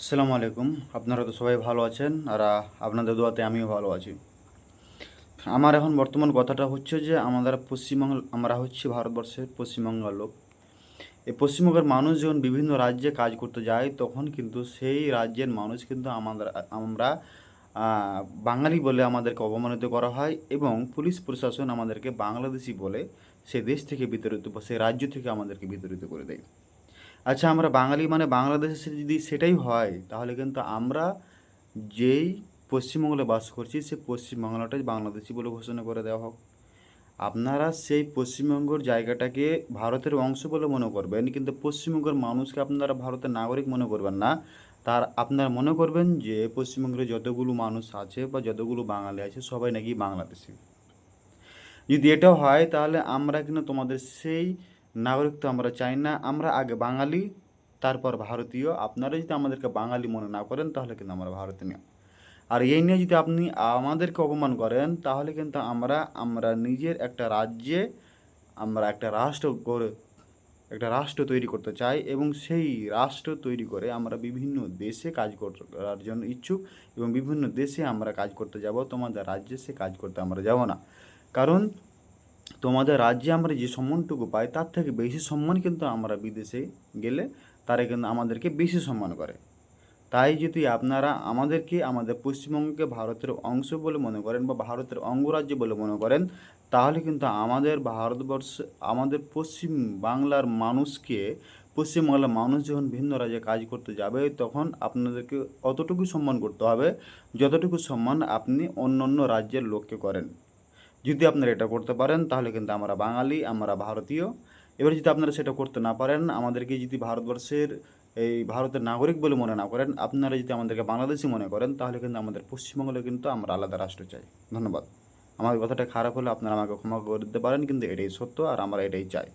আসসালামু আলাইকুম। আপনারা তো সবাই ভালো আছেন আর আপনাদের দোয়াতে আমিও ভালো আছি। আমার এখন বর্তমান কথাটা হচ্ছে যে আমরা হচ্ছি ভারতবর্ষের পশ্চিমবঙ্গের লোক। এই পশ্চিমবঙ্গের মানুষ যখন বিভিন্ন রাজ্যে কাজ করতে যায় তখন কিন্তু সেই রাজ্যের মানুষ কিন্তু আমরা বাঙালি বলে আমাদেরকে অপমানিত করা হয় এবং পুলিশ প্রশাসন আমাদেরকে বাংলাদেশি বলে সে দেশ থেকে বিতাড়িত বা সেই রাজ্য থেকে আমাদেরকে বিতাড়িত করে দেয়। আচ্ছা, আমরা বাঙালি মানে বাংলাদেশে যদি সেটাই হয় তাহলে কিন্তু আমরা যেই পশ্চিমবঙ্গে বাস করছি সেই পশ্চিমবাংলাটাই বাংলাদেশি বলে ঘোষণা করে দেওয়া হোক। আপনারা সেই পশ্চিমবঙ্গের জায়গাটাকে ভারতের অংশ বলে মনে করবেন, কিন্তু পশ্চিমবঙ্গের মানুষকে আপনারা ভারতের নাগরিক মনে করবেন না। আপনারা মনে করবেন যে পশ্চিমবঙ্গের যতগুলো মানুষ আছে বা যতগুলো বাঙালি আছে সবাই নাকি বাংলাদেশি। যদি এটাও হয় তাহলে আমরা কিন্তু তোমাদের সেই নাগরিকত্ব আমরা চাই না। আমরা আগে বাঙালি, তারপর ভারতীয়। আপনারা যদি আমাদেরকে বাঙালি মনে না করেন তাহলে কিন্তু আমরা ভারতীয়। আর এই নিয়ে যদি আপনি আমাদেরকে অপমান করেন তাহলে কিন্তু আমরা নিজের একটা রাজ্যে আমরা একটা রাষ্ট্র তৈরি করতে চাই এবং সেই রাষ্ট্র তৈরি করে আমরা বিভিন্ন দেশে কাজ করার জন্য ইচ্ছুক এবং বিভিন্ন দেশে আমরা কাজ করতে যাব। তোমাদের রাজ্যে সে কাজ করতে আমরা যাব না। কারণ তোমাদের রাজ্যে আমরা যে সম্মানটুকু পাই তার থেকে বেশি সম্মান কিন্তু আমরা বিদেশে গেলে তারা কিন্তু আমাদেরকে বেশি সম্মান করে। তাই যদি আপনারা আমাদের পশ্চিমবঙ্গকে ভারতের অংশ বলে মনে করেন বা ভারতের অঙ্গরাজ্য বলে মনে করেন তাহলে কিন্তু আমাদের পশ্চিম বাংলার মানুষকে পশ্চিমবাংলার মানুষ যখন ভিন্ন রাজ্যে কাজ করতে যাবে তখন আপনাদেরকে অতটুকু সম্মান করতে হবে যতটুকু সম্মান আপনি অন্য অন্য রাজ্যের লোককে করেন। যদি আপনারা এটা করতে পারেন তাহলে কিন্তু আমরা বাঙালি, আমরা ভারতীয়। এবার যদি আপনারা সেটা করতে না পারেন, আমাদেরকে যদি ভারতের নাগরিক বলে মনে না করেন, আপনারা যদি আমাদেরকে বাংলাদেশি মনে করেন তাহলে কিন্তু আমাদের পশ্চিমবঙ্গে কিন্তু আমরা আলাদা রাষ্ট্র চাই। ধন্যবাদ। আমার কথাটা খারাপ হলে আপনারা আমাকে ক্ষমা করে দিতে পারেন, কিন্তু এটাই সত্য আর আমরা এটাই চাই।